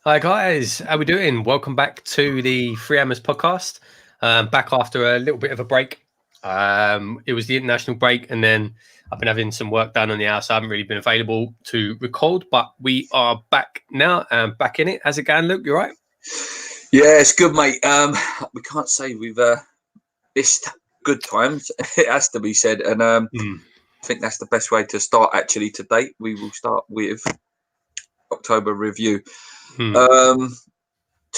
Hi guys, how we doing? Welcome back to the Free Hammers podcast. Back after a little bit of a break. It was the international break, and then I've been having some work done on the house. I haven't really been available to record, but we are back now and back in it. How's it going, Luke? You all right? Yeah, it's good, mate. We can't say we've missed good times. It has to be said, and I think that's the best way to start. Actually, to date, we will start with October review. 2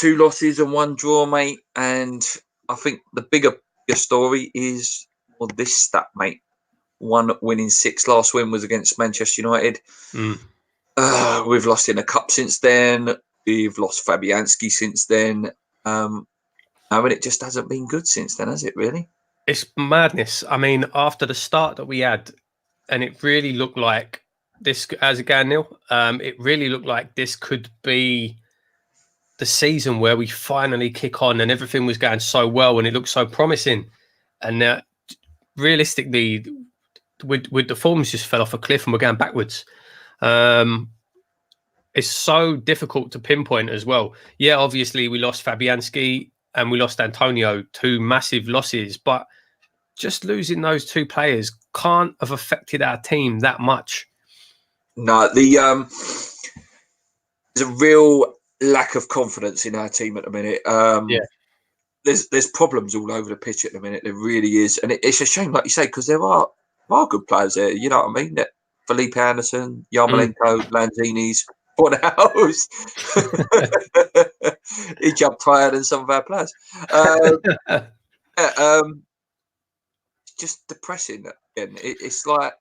losses and 1 draw, mate. And I think the bigger story is this stat, mate. 1 win in 6. Last win was against Manchester United. We've lost in a cup since then. We've lost Fabianski since then. It just hasn't been good since then, has it, really? It's madness. I mean, after the start that we had, and it really looked like this, as again, Neil, it really looked like this could be the season where we finally kick on and everything was going so well and it looked so promising. And realistically, with the forms just fell off a cliff and we're going backwards. It's so difficult to pinpoint as well. Yeah, obviously we lost Fabianski and we lost Antonio, 2 massive losses, but just losing those 2 players can't have affected our team that much. No, there's a real lack of confidence in our team at the minute. There's problems all over the pitch at the minute. There really is, and it's a shame, like you say, because there are good players there. You know what I mean? Felipe Anderson, Yarmolenko, Lanzini's. What else? He jumped higher than some of our players. It's just depressing. Again, it's like,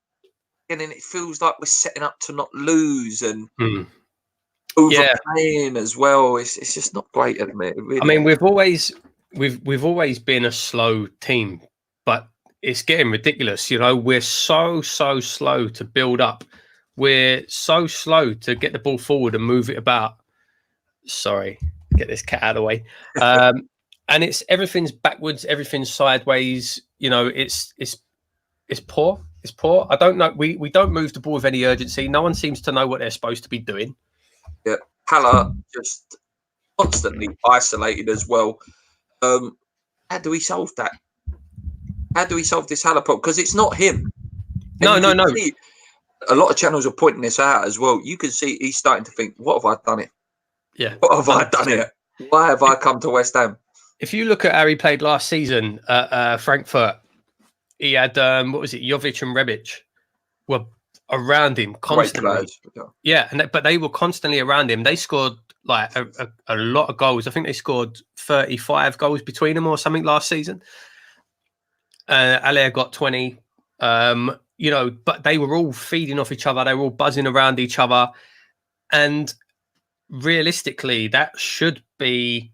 and then it feels like we're setting up to not lose and overplaying as well. It's just not great at the minute. Really. I mean, we've always been a slow team, but it's getting ridiculous. You know, we're so slow to build up. We're so slow to get the ball forward and move it about. Sorry, get this cat out of the way. And everything's backwards, everything's sideways. You know, it's poor. It's poor. I don't know. We don't move the ball with any urgency. No one seems to know what they're supposed to be doing. Yeah, Haller just constantly isolated as well. How do we solve that? How do we solve this Haller problem? Because it's not him. No. A lot of channels are pointing this out as well. You can see he's starting to think, what have I done it? Yeah. What have I done it? Why have I come to West Ham? If you look at how he played last season at Frankfurt, he had, Jovic and Rebic were around him constantly. Yeah, but they were constantly around him. They scored like a lot of goals. I think they scored 35 goals between them or something last season. Allaire got 20. But they were all feeding off each other. They were all buzzing around each other. And realistically, that should be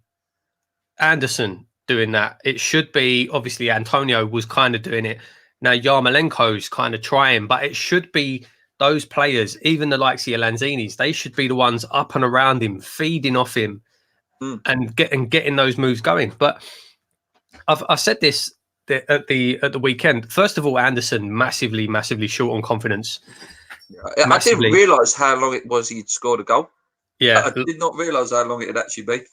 Anderson doing that. It should be, obviously, Antonio was kind of doing it. Now, Yarmolenko's kind of trying, but it should be those players, even the likes of Lanzini's, they should be the ones up and around him, feeding off him and getting those moves going. But I've said this at the weekend. First of all, Anderson massively short on confidence. Yeah, I didn't realise how long it was he'd scored a goal. Yeah, I did not realise how long it had actually been.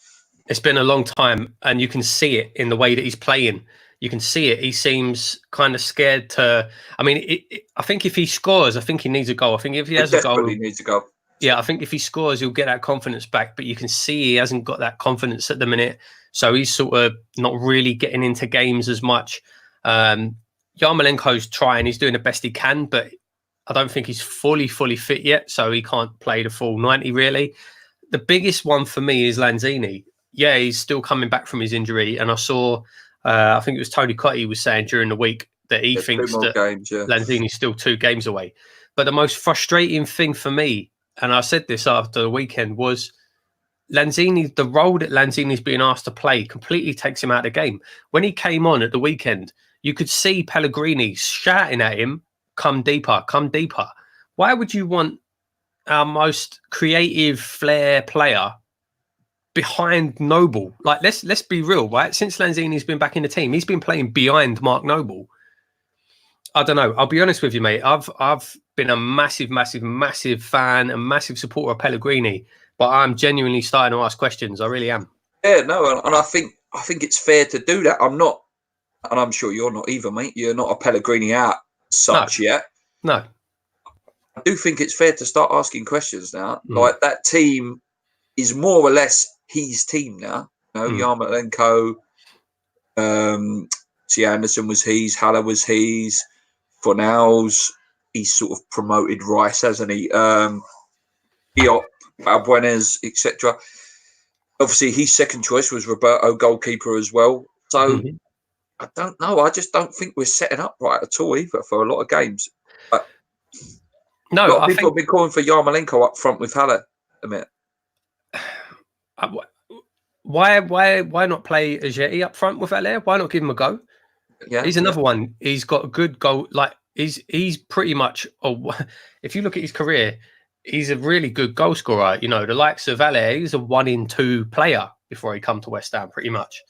It's been a long time, and you can see it in the way that he's playing. You can see it. He seems kind of scared to. I mean, I think if he scores, I think he needs a goal. I think if he has a goal, he needs a goal. Yeah, I think if he scores, he'll get that confidence back. But you can see he hasn't got that confidence at the minute, so he's sort of not really getting into games as much. Yarmolenko's trying; he's doing the best he can, but I don't think he's fully fit yet, so he can't play the full 90 really. The biggest one for me is Lanzini. Yeah, he's still coming back from his injury, and I saw. I think it was Tony Cottee was saying during the week that he thinks that Lanzini's still 2 games away. But the most frustrating thing for me, and I said this after the weekend, was Lanzini. The role that Lanzini's being asked to play completely takes him out of the game. When he came on at the weekend, you could see Pellegrini shouting at him, "Come deeper, come deeper." Why would you want our most creative flair player behind Noble? Like, let's be real, right? Since Lanzini's been back in the team, he's been playing behind Mark Noble. I don't know. I'll be honest with you, mate. I've been a massive fan and massive supporter of Pellegrini but I'm genuinely starting to ask questions. I really am. Yeah, no, and I think it's fair to do that. I'm not, and I'm sure you're not either, mate. You're not a Pellegrini out such yet. No. I do think it's fair to start asking questions now. Like, that team is more or less his team now. You know, Yarmolenko, Anderson was his, Haller was his, Fornals. He's sort of promoted Rice, hasn't he? Diop, Balbuenas, etc. Obviously, his second choice was Roberto, goalkeeper as well. So I don't know. I just don't think we're setting up right at all either for a lot of games. But no, a lot of people have been calling for Yarmolenko up front with Haller a minute. Why not play Ajeti up front with Haller? Why not give him a go? Yeah, he's another one. He's got a good goal. Like he's pretty much. If you look at his career, he's a really good goal scorer. You know, the likes of Haller, he's a 1 in 2 player before he come to West Ham. Pretty much.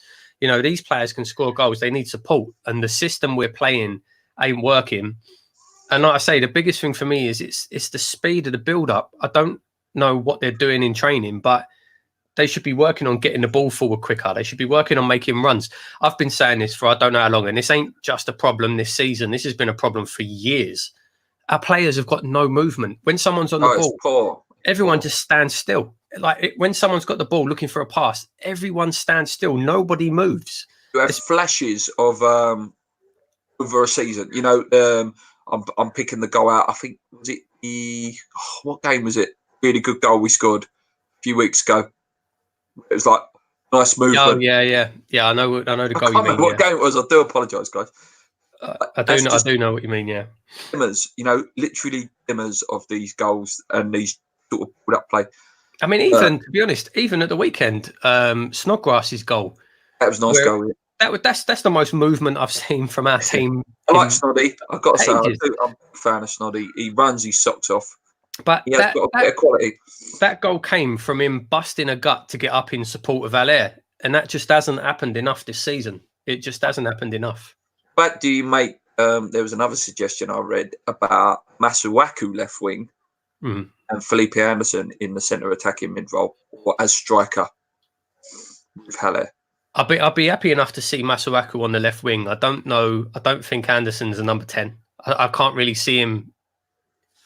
You know, these players can score goals. They need support, and the system we're playing ain't working. And like I say, the biggest thing for me is it's the speed of the build up. I don't know what they're doing in training, but they should be working on getting the ball forward quicker. They should be working on making runs. I've been saying this for I don't know how long, and this ain't just a problem this season. This has been a problem for years. Our players have got no movement. When someone's on the ball, everyone just stands still. Like when someone's got the ball looking for a pass, everyone stands still. Nobody moves. You have flashes of over a season. You know, I'm picking the goal out. I think was it what game was it? Really good goal we scored a few weeks ago. It was like nice movement. Oh yeah. I know the goal. I can't remember what game it was. I do apologise, guys. I do know what you mean. Yeah, dimmers. You know, literally dimmers of these goals and these sort of put-up play. I mean, even to be honest, even at the weekend, Snodgrass's goal. That was a nice goal. Yeah. That's the most movement I've seen from our team. I like Snoddy. I've got to say, I'm a fan of Snoddy. He runs his socks off. But he has got a bit of quality. That goal came from him busting a gut to get up in support of Haller, and that just hasn't happened enough this season. It just hasn't happened enough. But do you make? There was another suggestion I read about Masuaku left wing and Felipe Anderson in the centre attacking mid role or as striker with Haller. I'd be happy enough to see Masuaku on the left wing. I don't think Anderson's a number 10. I can't really see him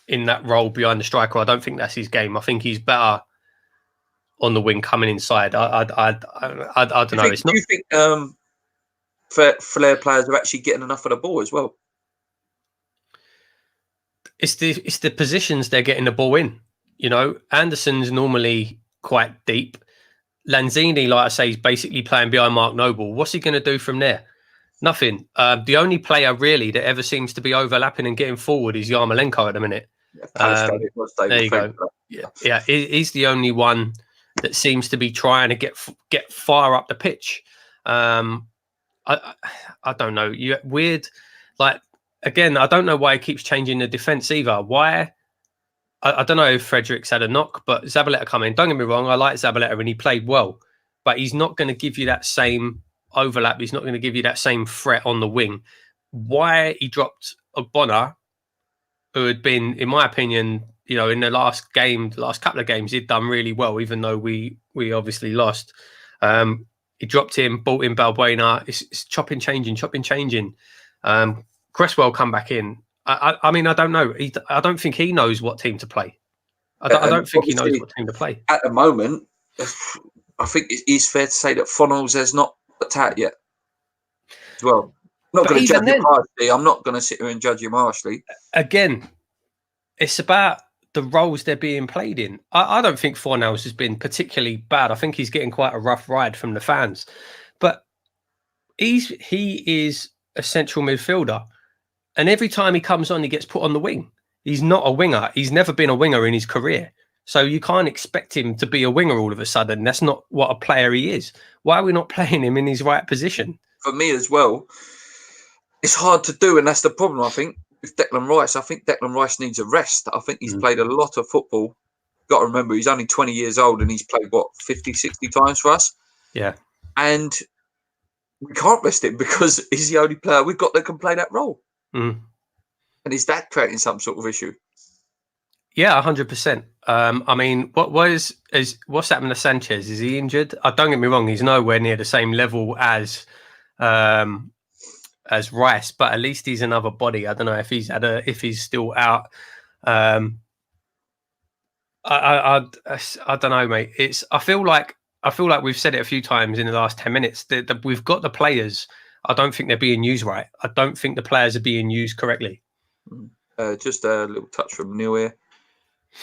in that role behind the striker. I don't think that's his game. I think he's better on the wing coming inside. I don't know. Do you think Flair players are actually getting enough of the ball as well? It's the positions they're getting the ball in. You know, Anderson's normally quite deep. Lanzini, like I say, is basically playing behind Mark Noble. What's he going to do from there? Nothing. The only player really that ever seems to be overlapping and getting forward is Yarmolenko at the minute. There you go. Yeah, he's the only one that seems to be trying to get far up the pitch. I don't know. Weird. Like again, I don't know why he keeps changing the defense either. Why? I don't know if Fredericks had a knock, but Zabaleta come in. Don't get me wrong, I like Zabaleta and he played well, but he's not going to give you that same overlap. He's not going to give you that same threat on the wing. Why he dropped Ogbonna, who had been, in my opinion, you know, in the last couple of games, he'd done really well, even though we obviously lost. He dropped him, brought in Balbuena. It's chopping, changing. Cresswell come back in. I mean, I don't know. I don't think he knows what team to play. I don't think he knows what team to play. At the moment, I think it is fair to say that Fornals has not attacked yet as well. I'm not going to judge him harshly. I'm not going to sit here and judge him harshly. Again, it's about the roles they're being played in. I don't think Fornals has been particularly bad. I think he's getting quite a rough ride from the fans. But he is a central midfielder. And every time he comes on, he gets put on the wing. He's not a winger. He's never been a winger in his career. So you can't expect him to be a winger all of a sudden. That's not what a player he is. Why are we not playing him in his right position? For me as well, it's hard to do. And that's the problem, I think, with Declan Rice. I think Declan Rice needs a rest. I think he's played a lot of football. You've got to remember, he's only 20 years old and he's played, 50, 60 times for us? Yeah. And we can't rest him because he's the only player we've got that can play that role. And is that creating some sort of issue? Yeah, 100%. I mean, what's happened to Sanchez? Is he injured? Don't get me wrong; he's nowhere near the same level as Rice, but at least he's another body. I don't know if he's still out. I don't know, mate. I feel like we've said it a few times in the last 10 minutes that we've got the players. I don't think they're being used right. I don't think the players are being used correctly. Just a little touch from Neil here.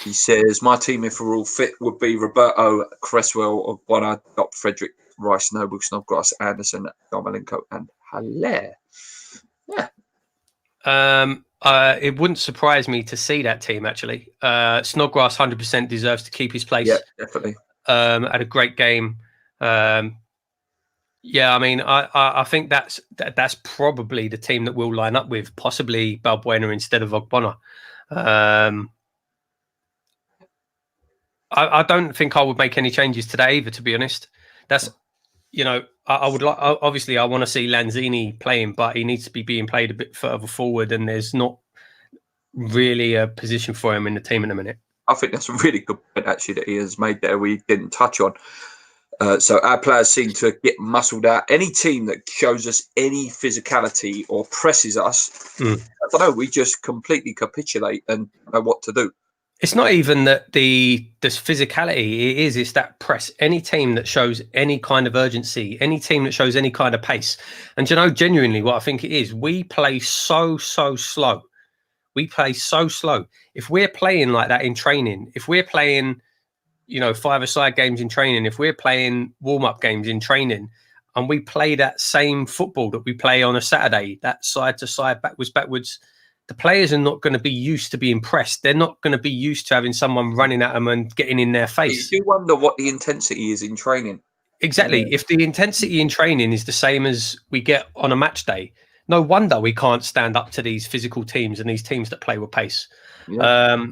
He says, my team, if we're all fit, would be Roberto, Cresswell, Ogbonna, Dr. Frederick, Rice, Noble, Snodgrass, Anderson, Yarmolenko, and Haller. Yeah. It wouldn't surprise me to see that team, actually. Snodgrass 100% deserves to keep his place. Yeah, definitely. Had a great game. Yeah, I mean, I think that's probably the team that we'll line up with, possibly Balbuena instead of Ogbonna. I don't think I would make any changes today either, to be honest. That's, I would like, obviously I want to see Lanzini playing, but he needs to be being played a bit further forward, and there's not really a position for him in the team in a minute. I think that's a really good point, actually, that he has made there we didn't touch on. So our players seem to get muscled out. Any team that shows us any physicality or presses us, I don't know, we just completely capitulate and know what to do. It's not even that this physicality. It's that press. Any team that shows any kind of urgency, any team that shows any kind of pace. And genuinely what I think it is, we play so slow. We play so slow. If we're playing like that in training, if we're playing, 5-a-side games in training, if we're playing warm-up games in training, and we play that same football that we play on a Saturday, that side to side, backwards, the players are not going to be used to being pressed. They're not going to be used to having someone running at them and getting in their face. You do wonder what the intensity is in training. Exactly. Yeah. If the intensity in training is the same as we get on a match day, no wonder we can't stand up to these physical teams and these teams that play with pace. Yeah.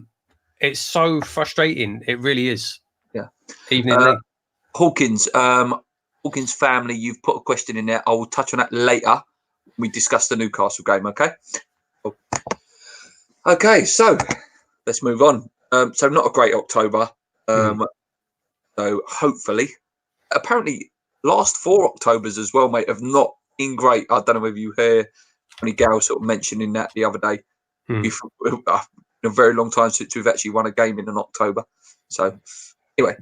It's so frustrating. It really is. Yeah. Evening, Lee. Hawkins family, you've put a question in there. I will touch on that later. We discuss the Newcastle game, okay? Okay, so let's move on. So not a great October. So hopefully, apparently, last 4 Octobers as well, mate, have not been great. I don't know if you hear Tony Gale sort of mentioning that the other day. It's been a very long time since we've actually won a game in an October. So anyway,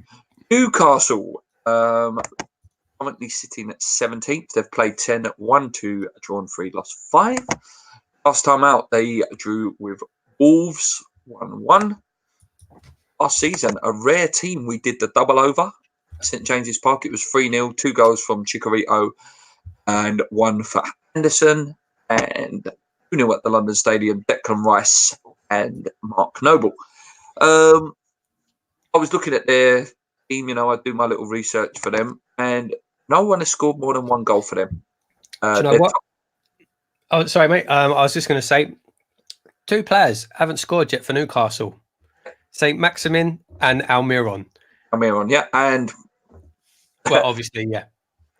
Newcastle currently sitting at 17th. They've played 10, won 2, drawn 3, lost 5. Last time out, they drew with Wolves 1-1. Last season, a rare team, we did the double over at St James's Park. It was 3-0, 2 goals from Chicharito and 1 for Anderson, and 2-0 at the London Stadium, Declan Rice and Mark Noble. I was looking at their team, I do my little research for them, and no one has scored more than 1 goal for them. Do you know what? Oh, sorry, mate. I was just going to say, 2 players haven't scored yet for Newcastle. St. Maximin and Almiron. Almiron, yeah. And well, obviously, yeah.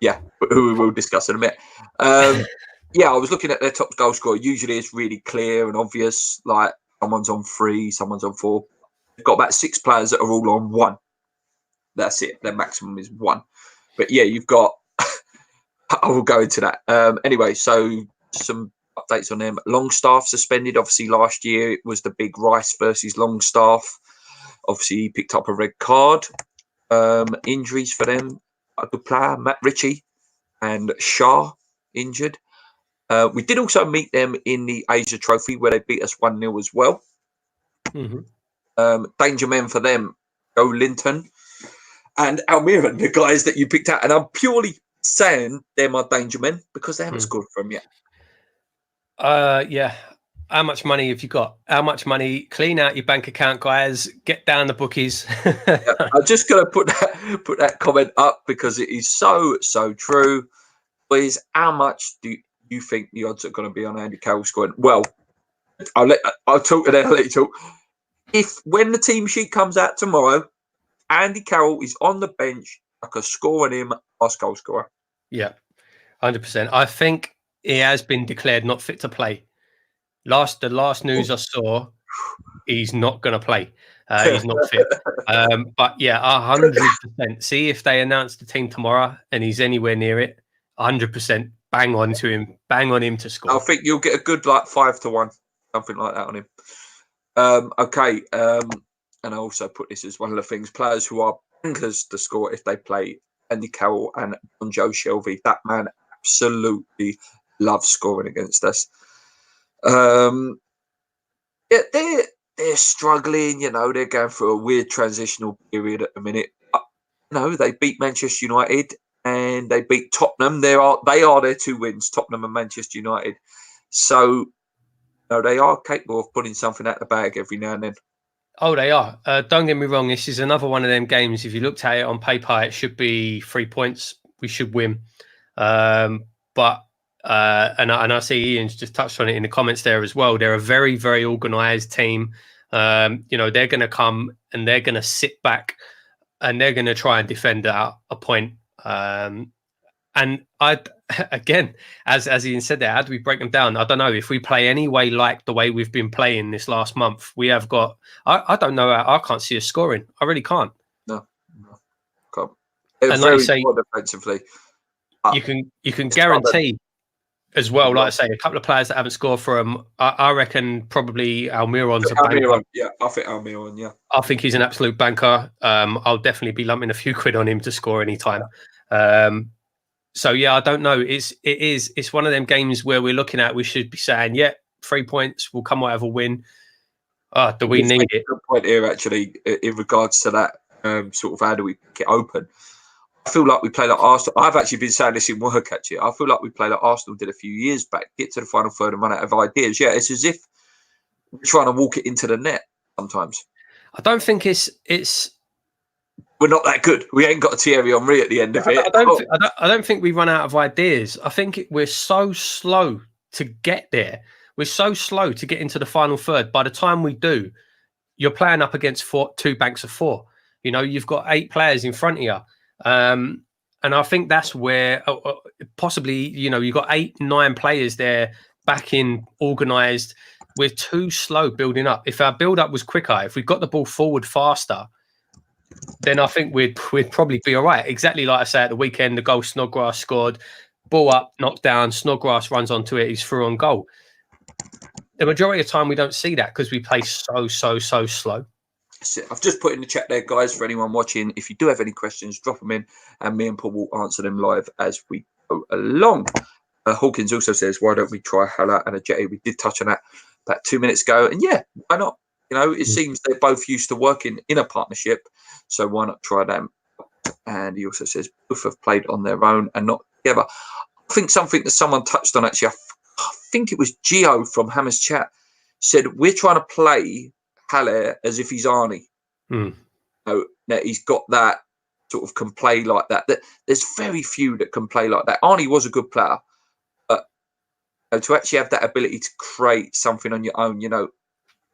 Yeah, who we will discuss in a minute. Yeah, I was looking at their top goal scorer. Usually it's really clear and obvious, like someone's on 3, someone's on 4. They've got about 6 players that are all on 1. That's it. Their maximum is 1. But yeah, you've got... I will go into that. Anyway, so some updates on them. Longstaff suspended. Obviously, last year it was the big Rice versus Longstaff. Obviously, he picked up a red card. Injuries for them. A good player, Matt Ritchie and Shah, injured. We did also meet them in the Asia Trophy where they beat us 1-0 as well. Danger men for them, Joe Linton and Almiron, the guys that you picked out. And I'm purely saying they're my danger men because they haven't scored for them yet. Yeah. How much money have you got? How much money? Clean out your bank account, guys. Get down the bookies. Yeah, I'm just going to put that comment up because it is so true. Boys, how much do you think the odds are going to be on Andy Carroll scoring? Well, I'll talk and then I'll let you talk. If when the team sheet comes out tomorrow, Andy Carroll is on the bench, I could score on him last goal scorer. Yeah, 100%. I think he has been declared not fit to play. The last news I saw he's not going to play. He's not fit. But yeah, 100%. See if they announce the team tomorrow and he's anywhere near it, 100%. Bang on to him. Bang on him to score. I think you'll get a good 5-1, something like that on him. Okay. And I also put this as one of the things: players who are bankers to score if they play Andy Carroll and Joe Shelby. That man absolutely loves scoring against us. Yeah, they're struggling. They're going through a weird transitional period at the minute. They beat Manchester United and they beat Tottenham. They are their 2 wins, Tottenham and Manchester United. So, they are capable of putting something out the bag every now and then. Oh, they are. Don't get me wrong. This is another one of them games. If you looked at it on paper, it should be 3 points. We should win. But I see Ian's just touched on it in the comments there as well. They're a very, very organised team. They're going to come and they're going to sit back and they're going to try and defend out a point. And again, as Ian said there, how do we break them down? I don't know. If we play any way like the way we've been playing this last month, we have got. I don't know. I can't see us scoring. I really can't. No, can't. They're and very like say, poor defensively. You can guarantee as well. Like I say, a couple of players that haven't scored for them. I reckon probably Almiron's a banker. Yeah, I think Almiron. Yeah, I think he's an absolute banker. I'll definitely be lumping a few quid on him to score any time. So yeah, I don't know. It's one of them games where we're looking at. We should be saying, yeah, 3 points. We'll come out of a win. Do we need it? Good point here, actually, in regards to that sort of how do we pick it open. I feel like we play like Arsenal. I've actually been saying this in work, actually. I feel like we play like Arsenal did a few years back. Get to the final third and run out of ideas. Yeah, it's as if we're trying to walk it into the net sometimes. I don't think it's. We're not that good. We ain't got a Thierry Henry at the end of it. I don't think we run out of ideas. I think we're so slow to get there. We're so slow to get into the final third. By the time we do, you're playing up against 2 banks of 4. You've got 8 players in front of you. And I think that's where possibly, you've got 8, 9 players there back in organised. We're too slow building up. If our build up was quicker, if we got the ball forward faster, then I think we'd probably be all right. Exactly like I say at the weekend, the goal Snodgrass scored, ball up, knocked down, Snodgrass runs onto it, he's through on goal. The majority of the time we don't see that because we play so slow. I've just put in the chat there, guys, for anyone watching. If you do have any questions, drop them in and me and Paul will answer them live as we go along. Hawkins also says, why don't we try Haller and Ajeti? We did touch on that about 2 minutes ago. And yeah, why not? It seems they're both used to working in a partnership. So why not try them? And he also says both have played on their own and not together. I think something that someone touched on, actually, I think it was Gio from Hammer's chat, said we're trying to play Haller as if he's Arnie. That he's got that sort of can play like that. There's very few that can play like that. Arnie was a good player, but to actually have that ability to create something on your own,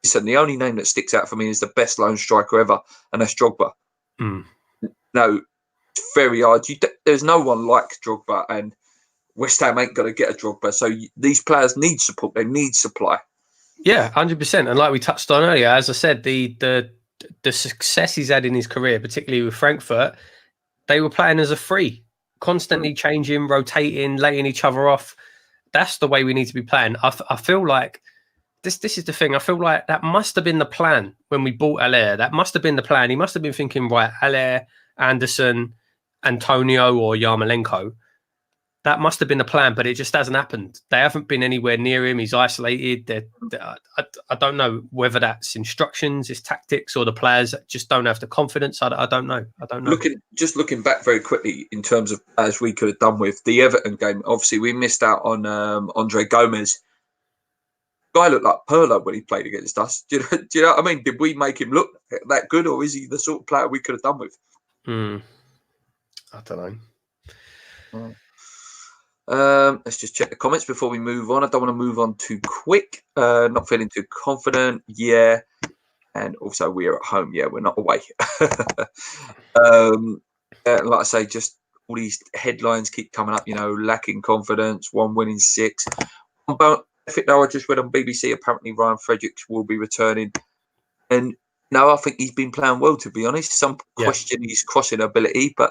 listen, the only name that sticks out for me is the best lone striker ever, and that's Drogba. No, it's very hard. There's no one like Drogba, and West Ham ain't going to get a Drogba. So these players need support. They need supply. Yeah, 100%. And like we touched on earlier, as I said, the success he's had in his career, particularly with Frankfurt, they were playing as a free, constantly changing, rotating, laying each other off. That's the way we need to be playing. I feel like this is the thing. I feel like that must have been the plan when we bought Haller. That must have been the plan. He must have been thinking, right, Haller, Anderson, Antonio or Yarmolenko. That must have been the plan, but it just hasn't happened. They haven't been anywhere near him. He's isolated. I don't know whether that's instructions, it's tactics, or the players just don't have the confidence. I don't know. Looking back very quickly in terms of as we could have done with the Everton game. Obviously, we missed out on Andre Gomez. Guy looked like Perlo when he played against us. Do you know what I mean? Did we make him look that good, or is he the sort of player we could have done with? I don't know. Let's just check the comments before we move on. I don't want to move on too quick. Not feeling too confident. Yeah. And also we are at home. Yeah, we're not away. Like I say, just all these headlines keep coming up, lacking confidence, 1 win in 6. But I think now I just read on BBC, apparently Ryan Fredericks will be returning And no, I think he's been playing well, to be honest. Some question his crossing ability, but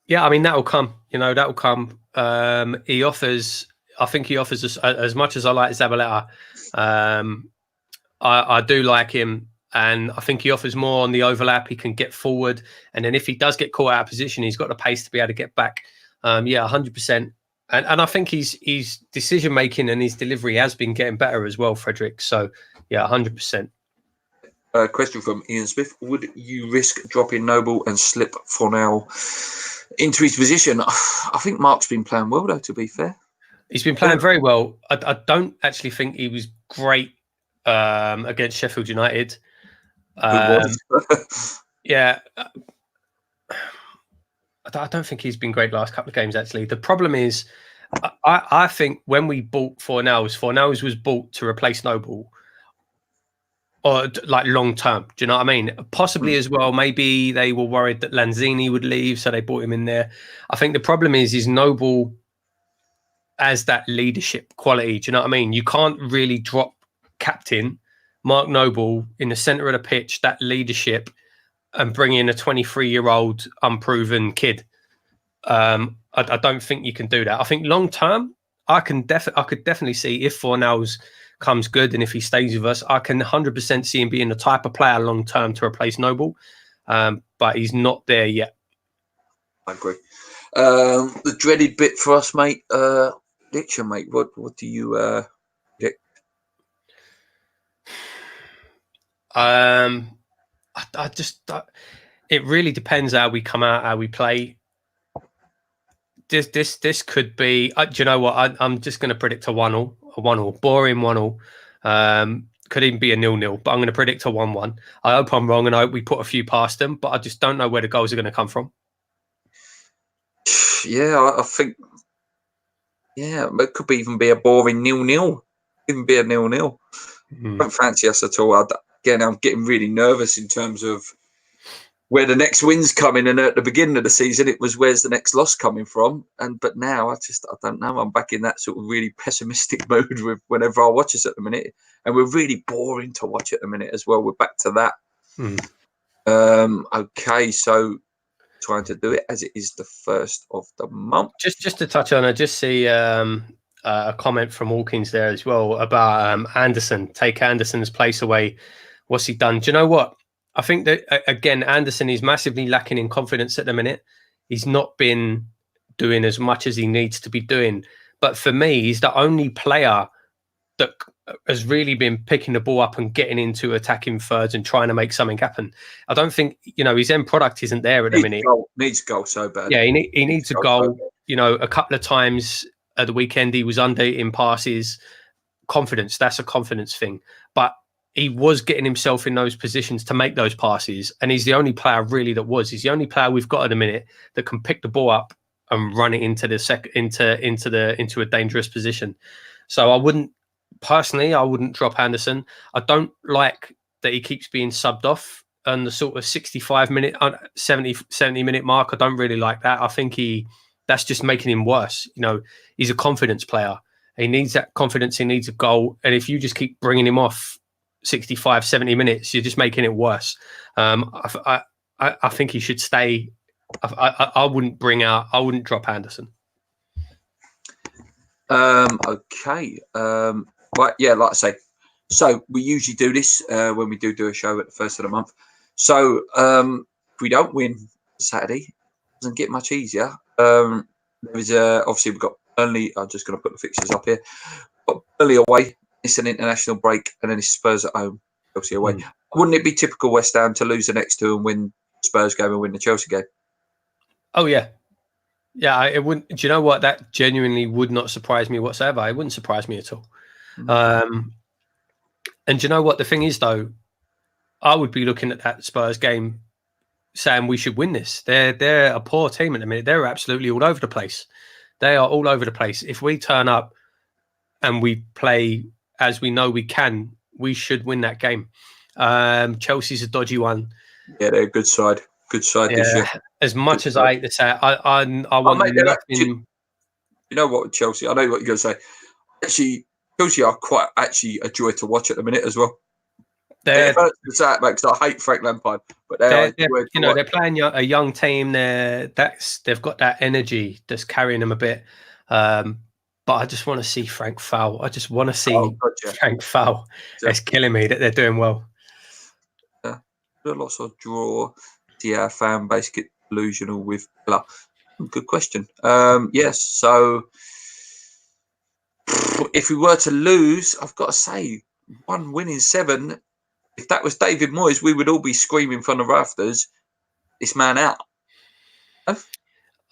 yeah. I mean, that'll come. That'll come. He offers. I think he offers us as much as I like Zabaleta. I do like him, and I think he offers more on the overlap. He can get forward, and then if he does get caught out of position, he's got the pace to be able to get back. 100%. And I think his decision making and his delivery has been getting better as well, Frederick. So 100%. Question from Ian Smith: would you risk dropping Noble and slip Fornal into his position? I think Mark's been playing well, though. To be fair, he's been playing very well. I don't actually think he was great against Sheffield United. Yeah. I don't think he's been great last couple of games, actually. The problem is, I think when we bought Fornals was bought to replace Noble, or like long term. Do you know what I mean? Possibly as well, maybe they were worried that Lanzini would leave, so they brought him in there. I think the problem is Noble as that leadership quality. Do you know what I mean? You can't really drop captain Mark Noble in the centre of the pitch, that leadership, and bring in a 23-year-old unproven kid. I don't think you can do that. I think long term, I could definitely see if Fornals comes good and if he stays with us, I can 100% see him being the type of player long term to replace Noble. But he's not there yet. I agree. The dreaded bit for us, mate. Ditcher, mate. What do you predict? It really depends how we come out, how we play. This could be. Do you know what? I'm just going to predict a 1-1, boring 1-1. Could even be a 0-0, but I'm going to predict a 1-1. I hope I'm wrong, and I hope we put a few past them, but I just don't know where the goals are going to come from. Yeah, I think. Yeah, it could even be a boring 0-0. Even be a 0-0. I don't fancy us at all. Again, I'm getting really nervous in terms of where the next win's coming. And at the beginning of the season, it was where's the next loss coming from. But now I don't know. I'm back in that sort of really pessimistic mode with whenever I watch us at the minute, and we're really boring to watch at the minute as well. We're back to that. Okay, so trying to do it as it is the first of the month. Just to touch on, I just see a comment from Hawkins there as well about Anderson. Take Anderson's place away. What's he done? Do you know what? I think that, again, Anderson is massively lacking in confidence at the minute. He's not been doing as much as he needs to be doing. But for me, he's the only player that has really been picking the ball up and getting into attacking thirds and trying to make something happen. I don't think, his end product isn't there at the minute. Needs a goal so bad. Yeah, he needs a goal. A couple of times at the weekend, he was under in passes. Confidence, that's a confidence thing. But he was getting himself in those positions to make those passes, and he's the only player really that was. He's the only player we've got at the minute that can pick the ball up and run it into a dangerous position. So I wouldn't drop Anderson. I don't like that he keeps being subbed off on the sort of 65-minute, 70-minute mark. I don't really like that. I think that's just making him worse. He's a confidence player. He needs that confidence. He needs a goal. And if you just keep bringing him off 65, 70 minutes, you're just making it worse. I think he should stay. I wouldn't drop Anderson. Okay. Right. Yeah, like I say. So we usually do this when we do a show at the first of the month. So if we don't win Saturday, it doesn't get much easier. There is obviously we've got Burnley. I'm just going to put the fixtures up here. But Burnley away. It's an international break, and then it's Spurs at home, Chelsea away. Wouldn't it be typical West Ham to lose the next two and win Spurs game and win the Chelsea game? Oh yeah, it wouldn't. Do you know what? That genuinely would not surprise me whatsoever. It wouldn't surprise me at all. And do you know what the thing is though? I would be looking at that Spurs game, saying we should win this. They're a poor team at the minute. They're absolutely all over the place. They are all over the place. If we turn up and we play as we know we can, we should win that game. Chelsea's a dodgy one. Yeah, they're a good side. Good side this year. As much as I hate to say it, I want nothing. You know what, Chelsea? I know what you're going to say. Actually, Chelsea are quite a joy to watch at the minute as well. They're because I hate Frank Lampard, but they're playing a young team. They've got that energy that's carrying them a bit. But I just want to see Frank Fowl. I just want to see Frank Fowl. Yeah. It's killing me that they're doing well. Yeah, lots of draw. See our fan base get delusional with Villa. Good question. Yes. So if we were to lose, I've got to say, 1 win in 7. If that was David Moyes, we would all be screaming from the rafters, "This man out."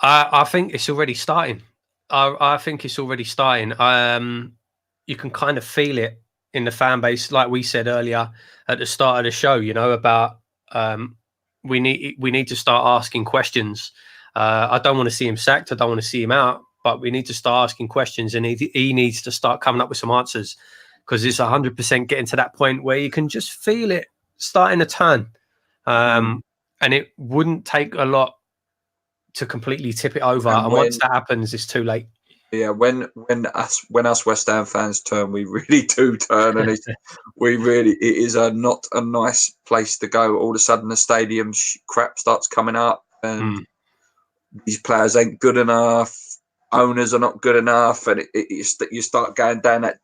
I think it's already starting. I think it's already starting. You can kind of feel it in the fan base, like we said earlier at the start of the show. About we need to start asking questions. I don't want to see him sacked. I don't want to see him out. But we need to start asking questions, and he needs to start coming up with some answers, because it's 100% getting to that point where you can just feel it starting to turn, and it wouldn't take a lot to completely tip it over, and once that happens, it's too late. Yeah, when us West Ham fans turn, we really do turn, and it is not a nice place to go. All of a sudden, the stadium crap starts coming up, and these players ain't good enough. Owners are not good enough, and you start going down that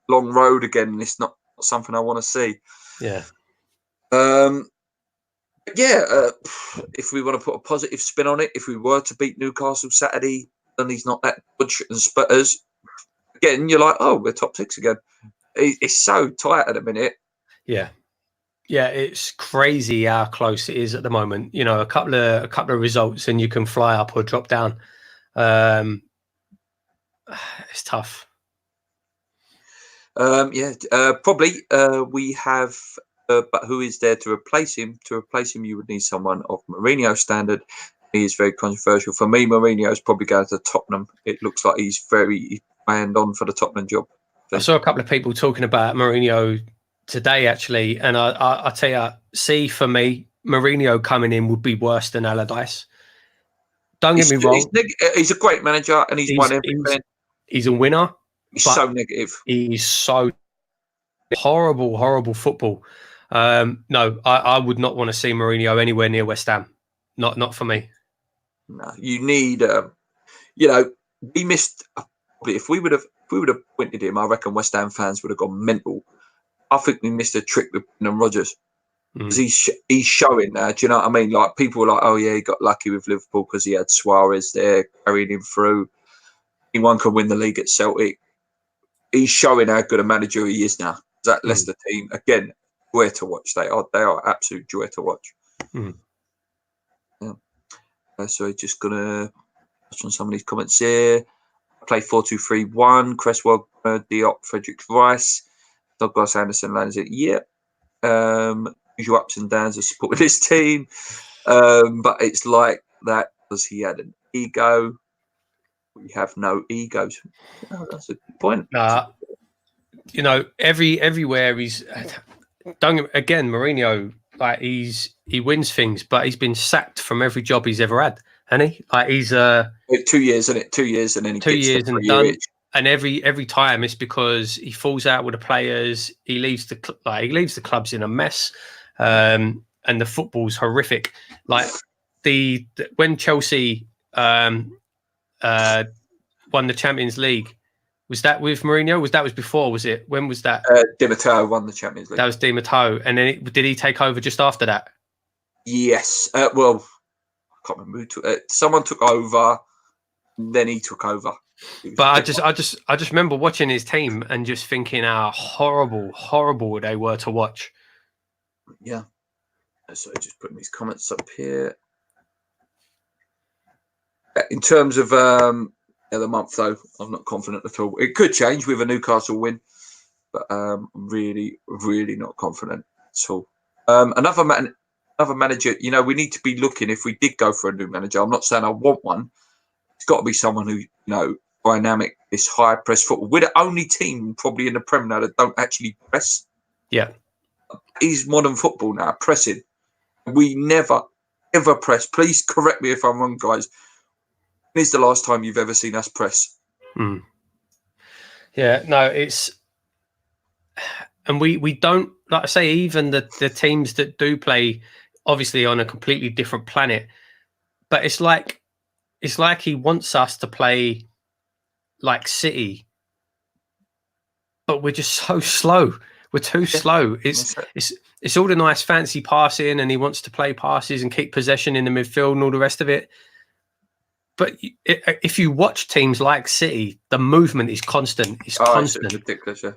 long road again, and it's not something I want to see. Yeah. If we want to put a positive spin on it, if we were to beat Newcastle Saturday, and he's not that good and sputters, again, you're like, oh, we're top 6 again. It's so tight at the minute. Yeah, it's crazy how close it is at the moment. A couple of results, and you can fly up or drop down. It's tough. Probably we have. But who is there to replace him? To replace him, you would need someone of Mourinho standard. He is very controversial. For me, Mourinho is probably going to Tottenham. It looks like he's very planned on for the Tottenham job. I saw a couple of people talking about Mourinho today, actually, and I tell you, for me, Mourinho coming in would be worse than Allardyce. Don't get me wrong. He's a great manager, and he's won everything. He's a winner. He's so negative. He's so horrible football. No, I would not want to see Mourinho anywhere near West Ham. Not for me. No, you need. We missed. If we would have appointed him, I reckon West Ham fans would have gone mental. I think we missed a trick with Brendan Rodgers, because he's showing now. Do you know what I mean? Like, people were like, "Oh yeah, he got lucky with Liverpool because he had Suarez there carrying him through. Anyone can win the league at Celtic." He's showing how good a manager he is now. That Leicester team, again, joy to watch. They are absolute joy to watch. Yeah. So just gonna touch on some of these comments here. Play 4-2-3-1. Cresswell, Diop, Fredericks, Rice, Douglas, Anderson, Lanzet. Yeah. Usual ups and downs of support with this team, but it's like that because he had an ego. We have no egos. Oh, that's a good point. Everywhere he's Mourinho, like, he wins things, but he's been sacked from every job he's ever had, hasn't he? Like, he's 2 years, isn't it? 2 years, and then he 2 years and done. And every time it's because he falls out with the players. He leaves the clubs in a mess, and the football's horrific. Like when Chelsea won the Champions League. Was that with Mourinho? Was before? Was it? When was that? Di Matteo won the Champions League. That was Di Matteo, and then did he take over just after that? Yes. Well, I can't remember who took it. Someone took over, then he took over. But I just remember watching his team and just thinking how horrible they were to watch. Yeah. So just putting these comments up here. In terms of the month, though, I'm not confident at all. It could change with a Newcastle win, but I'm really, really not confident at all. Another manager, we need to be looking, if we did go for a new manager, I'm not saying I want one. It's got to be someone who, dynamic, this high press football. We're the only team probably in the Premier now that don't actually press. Yeah. It's modern football now, pressing. We never, ever press. Please correct me if I'm wrong, guys. When is the last time you've ever seen us press? Yeah, no, And we don't, like I say, even the teams that do play, obviously on a completely different planet, but it's like he wants us to play like City, but we're just so slow. We're too slow. It's all the nice fancy passing, and he wants to play passes and keep possession in the midfield and all the rest of it. But if you watch teams like City, the movement is constant. It's constant. It's ridiculous, yeah.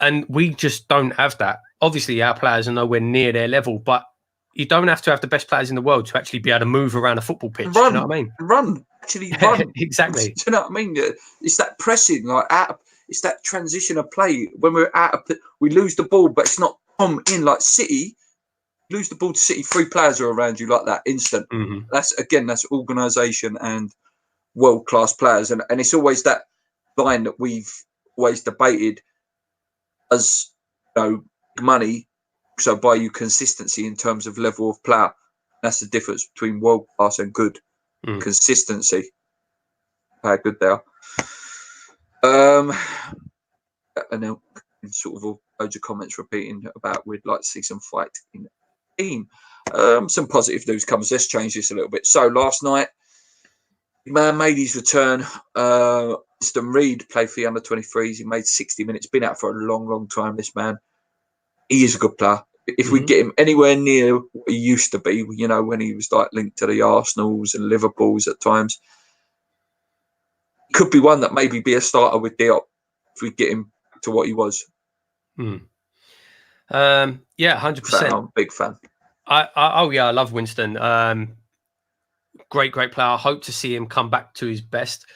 And we just don't have that. Obviously, our players are nowhere near their level, but you don't have to have the best players in the world to actually be able to move around a football pitch. Run, do you know what I mean? Run. Actually, run. Exactly. Do you know what I mean? It's that pressing, it's that transition of play. When we're we lose the ball, but it's not in like City. Lose the ball to City, 3 players are around you like that, instant. Mm-hmm. That's organisation and world-class players. And it's always that line that we've always debated as, money also buy you consistency in terms of level of player. That's the difference between world-class and good. Consistency. How good they are. And then sort of loads of comments repeating about we'd like to see some fight in the team. Some positive news comes. Let's change this a little bit. So last night, man made his return. Mr. Reed played for the under-23s. He made 60 minutes. Been out for a long, long time, this man. He is a good player. If we get him anywhere near what he used to be, when he was like linked to the Arsenals and Liverpools at times, could be one that maybe be a starter with Diop if we get him to what he was. Yeah, 100%. I'm a big fan. I love Winston. Great player. I hope to see him come back to his best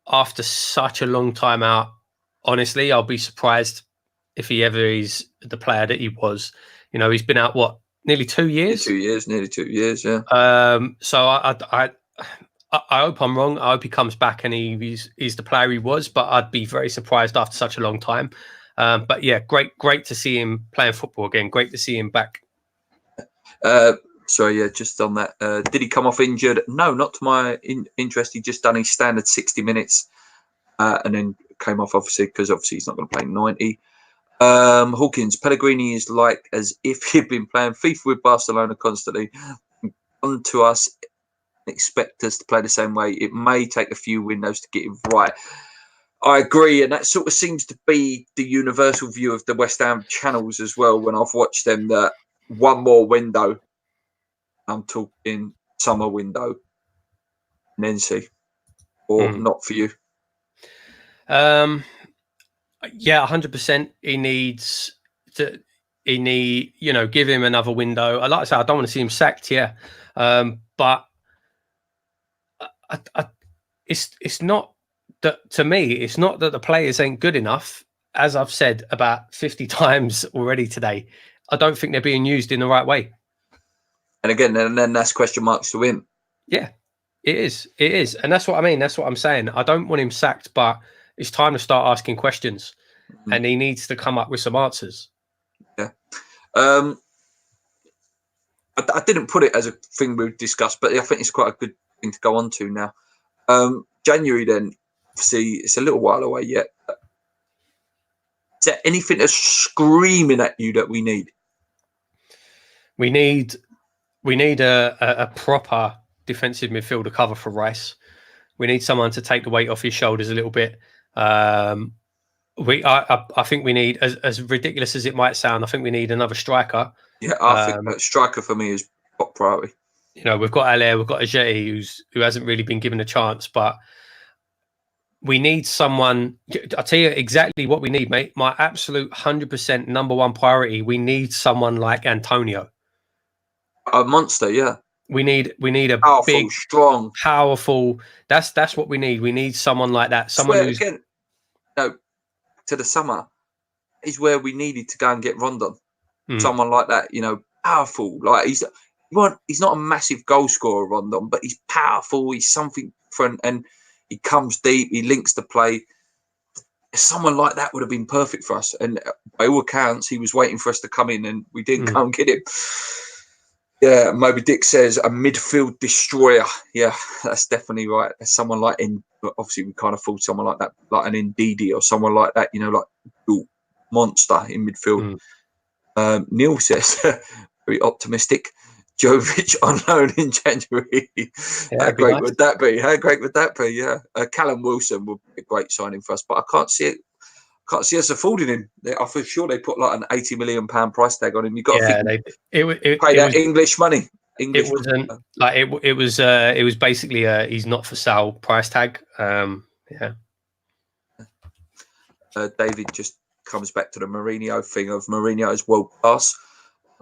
after such a long time out. Honestly, I'll be surprised if he ever is the player that he was. He's been out nearly 2 years. Nearly 2 years, yeah. So I hope I'm wrong. I hope he comes back and he's the player he was. But I'd be very surprised after such a long time. But yeah, great to see him playing football again. Great to see him back. Just on that, did he come off injured? No, not to my interest. He just done his standard 60 minutes and then came off, obviously, because he's not going to play 90. Hawkins, Pellegrini is like as if he'd been playing FIFA with Barcelona constantly. Come to us, expect us to play the same way. It may take a few windows to get it right. I agree, and that sort of seems to be the universal view of the West Ham channels as well. When I've watched them, that one more window. I'm talking summer window, and then see, or not for you. Yeah, 100%. He needs to. Give him another window. Like I say, I don't want to see him sacked. Yeah, but it's not that to me. It's not that the players ain't good enough. As I've said about 50 times already today, I don't think they're being used in the right way. And again, and then that's question marks to him. Yeah, it is, and that's what I mean. That's what I'm saying. I don't want him sacked, but it's time to start asking questions, and he needs to come up with some answers. Yeah. I didn't put it as a thing we've discussed, but I think it's quite a good thing to go on to now. January, then, obviously, it's a little while away yet. Is there anything that's screaming at you that we need? We need a proper defensive midfielder cover for Rice. We need someone to take the weight off his shoulders a little bit. I think we need, as ridiculous as it might sound, I think we need another striker. Yeah, I think that striker for me is top priority. We've got Allaire, we've got Ajeti, who hasn't really been given a chance, but we need someone. I'll tell you exactly what we need, mate. My absolute 100% number one priority. We need someone like Antonio. A monster, yeah. We need a powerful, big, strong, powerful. That's what we need. We need someone like that. Someone who's again, to the summer is where we needed to go and get Rondon. Someone like that, powerful. Like he's not a massive goal scorer, Rondon, but he's powerful. He's something different, and he comes deep. He links the play. Someone like that would have been perfect for us. And by all accounts, he was waiting for us to come in, and we didn't go and get him. Yeah, Moby Dick says a midfield destroyer. Yeah, that's definitely right. Someone like obviously we can't afford someone like that, like an Ndidi or someone like that. Like monster in midfield. Neil says, very optimistic, Jovic on loan in January. How great would that be? How great would that be? Yeah. Callum Wilson would be a great signing for us, but I can't see it. Can't see us affording him. I'm for sure they put like an £80 million price tag on him. You've got to think pay that English money. It wasn't like it was. It was basically he's not for sale price tag. Yeah. David just comes back to the Mourinho thing of Mourinho's world class.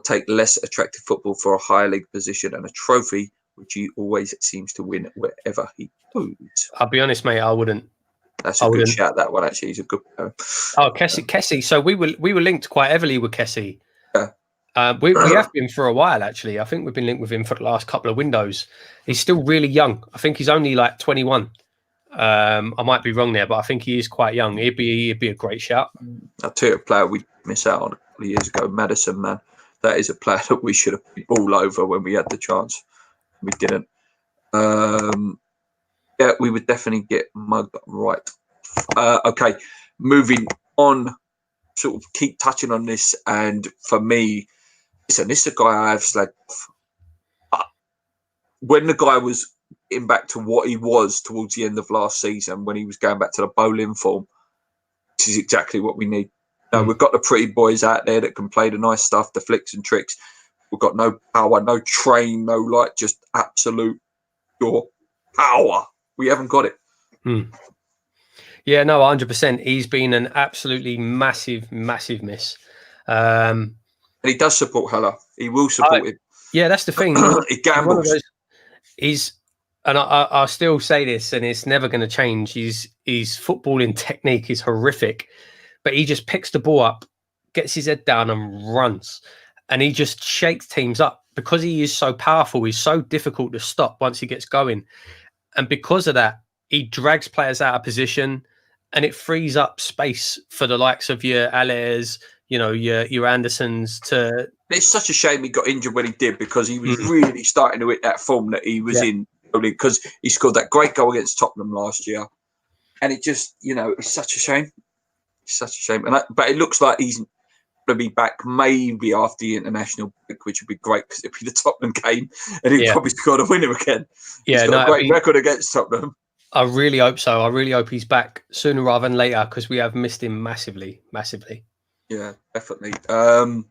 Take less attractive football for a higher league position and a trophy, which he always seems to win wherever he goes. I'll be honest, mate. I wouldn't. That's a good shout. That one actually, he's a good player. Oh, Kessie. So we were linked quite heavily with Kessie. Yeah. We have been for a while actually. I think we've been linked with him for the last couple of windows. He's still really young. I think he's only like 21. I might be wrong there, but I think he is quite young. He'd be a great shout. I'll tell you a player we missed out on a couple of years ago, Madison, man. That is a player that we should have been all over when we had the chance. We didn't. Yeah, we would definitely get mugged right. Okay, moving on. Sort of keep touching on this, and for me, listen, this is a guy I have slagged off. When the guy was getting back to what he was towards the end of last season, when he was going back to the bowling form, this is exactly what we need. We've got the pretty boys out there that can play the nice stuff, the flicks and tricks. We've got no power, no train, no like, just absolute pure power. We haven't got it. Yeah, no, 100%. He's been an absolutely massive, massive miss. And he does support Heller. He will support him. Yeah, that's the thing. He gambles. And I'll still say this, and it's never going to change. His footballing technique is horrific, but he just picks the ball up, gets his head down and runs. And he just shakes teams up. Because he is so powerful, he's so difficult to stop once he gets going. And because of that, he drags players out of position, and it frees up space for the likes of your Allers, your Andersons to... It's such a shame he got injured when he did, because he was really starting to hit that form that he was in, because he scored that great goal against Tottenham last year. And it just, it's such a shame. It's such a shame. But it looks like he's going to be back maybe after the international break, which would be great because it'd be the Tottenham game and he'd probably score a winner again. Yeah, he's got a great record against Tottenham. I really hope so. I really hope he's back sooner rather than later, because we have missed him massively, massively. Yeah, definitely. Like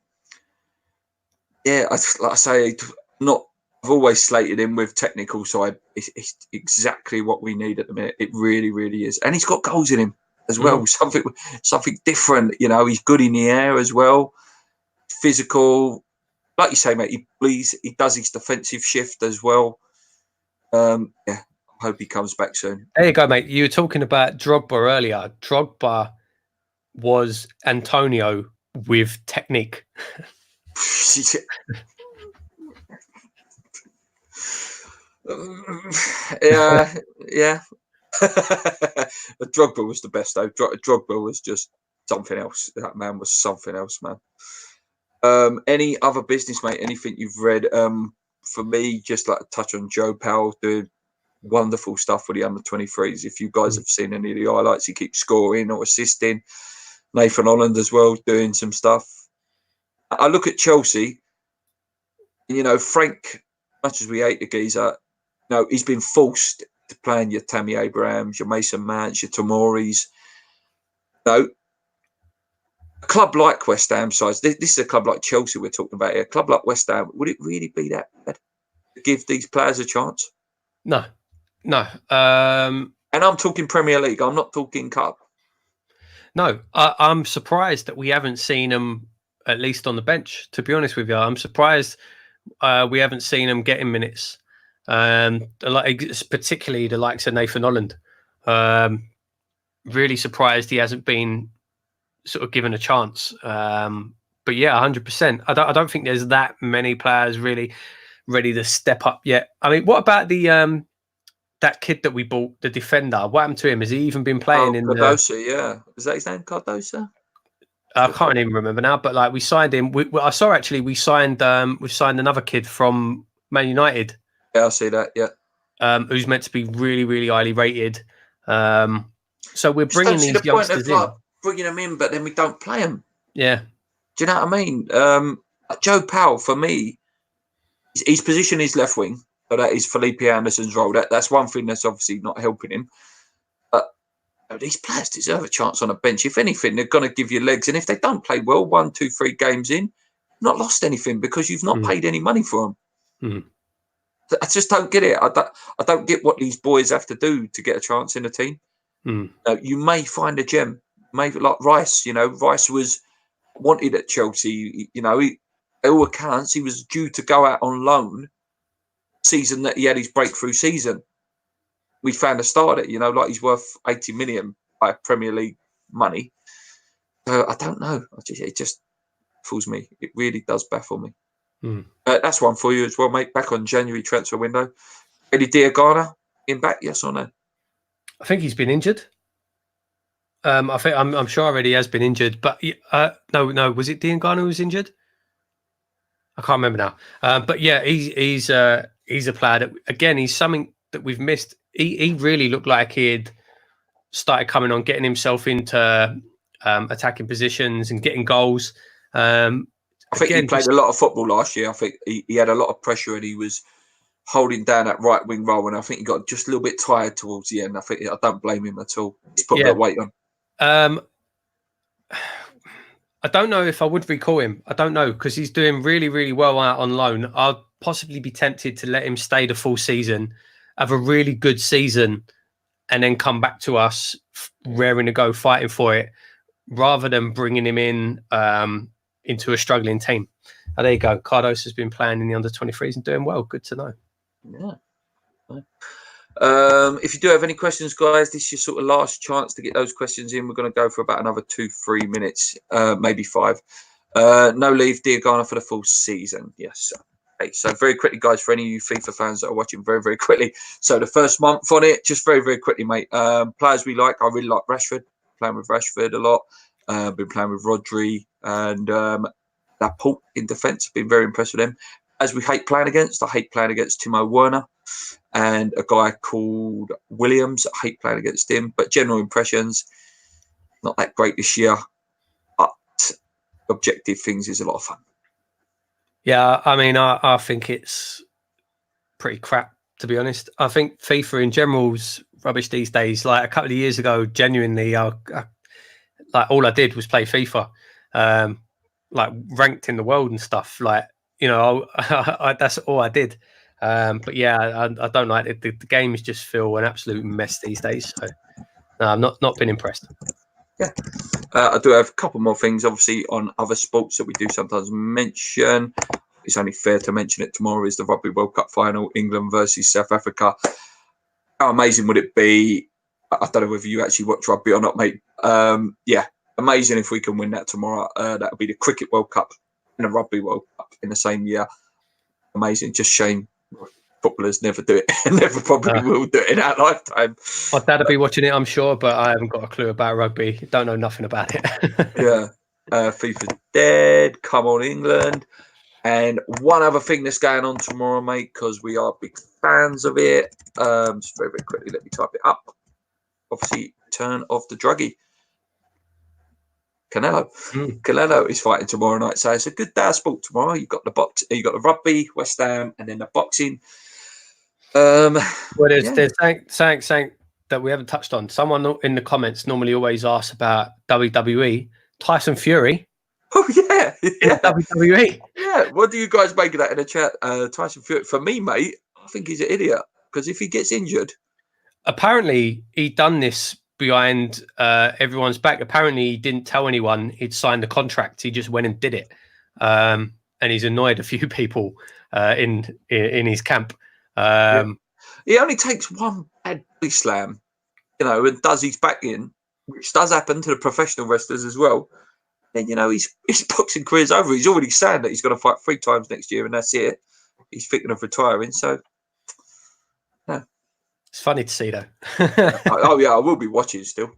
I say, I've always slated him with technical side. It's exactly what we need at the minute. It really, really is. And he's got goals in him as well. Something different. He's good in the air as well. Physical. Like you say, mate, he does his defensive shift as well. I hope he comes back soon. There you go, mate. You were talking about Drogba earlier. Drogba was Antonio with technique. Yeah. Drogba was the best, though. Drogba was just something else. That man was something else, man. Any other business, mate? Anything you've read? For me, just like to touch on Joe Powell doing wonderful stuff for the under-23s. If you guys have seen any of the highlights, he keeps scoring or assisting. Nathan Holland as well, doing some stuff. I look at Chelsea, and, Frank, much as we hate the geezer, he's been forced to play in your Tammy Abrahams, your Mason Mounts, your Tomoris. A club like West Ham size, this is a club like Chelsea we're talking about here. A club like West Ham, would it really be that bad to give these players a chance? No. And I'm talking Premier League. I'm not talking Cup. No, I'm surprised that we haven't seen them at least on the bench, to be honest with you. I'm surprised we haven't seen them getting minutes. Particularly the likes of Nathan Holland. Really surprised he hasn't been sort of given a chance. But yeah, 100%. I don't think there's that many players really ready to step up yet. I mean, what about the that kid that we bought, the defender? What happened to him? Has he even been playing in Cardoso? Yeah, is that his name, Cardoso? I can't even remember now. But like, we signed him. I saw actually we signed another kid from Man United. Yeah, I see that. Yeah, who's meant to be really, really highly rated. So we're bringing these youngsters in. Bringing them in, but then we don't play them. Yeah, Do you know what I mean? Joe Powell, for me, his position is left wing. So that is Felipe Anderson's role. That's one thing that's obviously not helping him. But these players deserve a chance on a bench. If anything, they're going to give you legs. And if they don't play well, 1, 2, 3 games in, you've not lost anything because you've not paid any money for them. I just don't get it. I don't get what these boys have to do to get a chance in a team. You may find a gem. Maybe like Rice. Rice was wanted at Chelsea. By all accounts, he was due to go out on loan season that he had his breakthrough season. We found a starter, like he's worth 80 million by Premier League money. So I don't know. It just baffles me. It really does baffle me. That's one for you as well, mate. Back on January transfer window. Eddie Diagana in back, yes or no? I think he's been injured. I'm sure already he has been injured, but no. Was it Diagana who was injured? I can't remember now. But yeah, he's a player that, again, he's something that we've missed. He really looked like he had started coming on, getting himself into attacking positions and getting goals. I think he played a lot of football last year. I think he had a lot of pressure and he was holding down that right wing role. And I think he got just a little bit tired towards the end. I don't blame him at all. He's put a bit of weight on. I don't know if I would recall him. I don't know, because he's doing really, really well out on loan. I'd possibly be tempted to let him stay the full season, have a really good season, and then come back to us raring to go, fighting for it, rather than bringing him in into a struggling team. There you go. Cardos has been playing in the under-23s and doing well. Good to know. Yeah. If you do have any questions, guys, this is your sort of last chance to get those questions in. We're going to go for about another 2-3 minutes, maybe 5. No leave, Diagana for the full season. Yes. Okay, so very quickly, guys, for any of you FIFA fans that are watching, very, very quickly. So the first month on it, just very, very quickly, mate. Players we like, I really like Rashford. Playing with Rashford a lot. Been playing with Rodri and Laporte in defence. Been very impressed with them. As we hate playing against, I hate playing against Timo Werner and a guy called Williams. I hate playing against him, but general impressions, not that great this year. But objective things is a lot of fun. Yeah, I mean, I think it's pretty crap, to be honest. I think FIFA in general is rubbish these days. Like a couple of years ago, genuinely, like all I did was play FIFA, like ranked in the world and stuff. Like, that's all I did. But yeah, I don't like it. The games just feel an absolute mess these days. So no, I've not been impressed. Yeah. I do have a couple more things, obviously, on other sports that we do sometimes mention. It's only fair to mention it. Tomorrow is the Rugby World Cup final, England versus South Africa. How amazing would it be? I don't know whether you actually watch rugby or not, mate. Yeah, amazing if we can win that tomorrow. That would be the Cricket World Cup and the Rugby World Cup in the same year. Amazing. Just shame footballers never do it. Never probably will do it in our lifetime. My dad will be watching it, I'm sure, but I haven't got a clue about rugby. Don't know nothing about it. Yeah. FIFA's dead. Come on, England. And one other thing that's going on tomorrow, mate, because we are big fans of it. Just very, very quickly, let me type it up. Obviously, turn of the druggie. Canelo. Canelo is fighting tomorrow night, so it's a good day of sport tomorrow. You've got the rugby, West Ham, and then the boxing. Well, there's something that we haven't touched on. Someone in the comments normally always asks about WWE. Tyson Fury. Oh yeah. WWE. Yeah. What do you guys make of that in the chat? Tyson Fury. For me, mate, I think he's an idiot because if he gets injured, apparently he done this behind everyone's back. Apparently he didn't tell anyone he'd signed the contract. He just went and did it, and he's annoyed a few people in his camp. He only takes one bad body slam, and does his back in, which does happen to the professional wrestlers as well. And his boxing career's over. He's already saying that he's going to fight 3 times next year, and that's it. He's thinking of retiring. So, yeah. It's funny to see, though. Oh yeah, I will be watching still.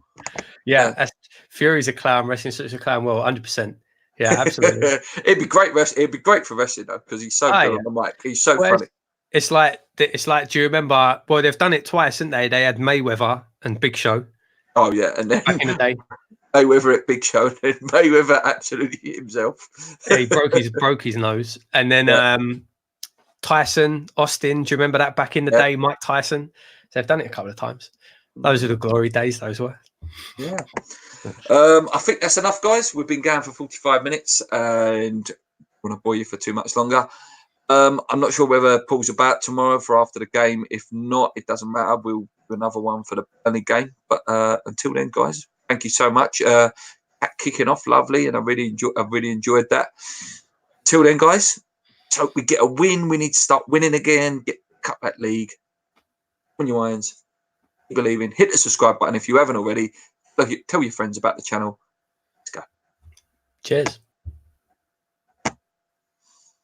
Yeah, Fury's a clown. Wrestling's such a clown. Well, 100%. Yeah, absolutely. It'd be great. It'd be great for wrestling though, because he's so good on the mic. He's so funny. It's like. Do you remember? Well, they've done it twice, haven't they? They had Mayweather and Big Show. Oh yeah, and then back in the day. Mayweather at Big Show, and then Mayweather absolutely hit himself. Yeah, he broke his nose, and then Tyson, Austin. Do you remember that back in the day, Mike Tyson? So they've done it a couple of times. Those are the glory days. Those were. Yeah. I think that's enough, guys. We've been going for 45 minutes, and I want to bore you for too much longer. I'm not sure whether Paul's about tomorrow for after the game. If not, it doesn't matter. We'll do another one for the Burnley game. But until then, guys, thank you so much. Kicking off, lovely, and I really enjoyed that. Till then, guys, let's hope we get a win. We need to start winning again. Get cut that league. On your irons. Keep believing. Hit the subscribe button if you haven't already. Tell your friends about the channel. Let's go. Cheers.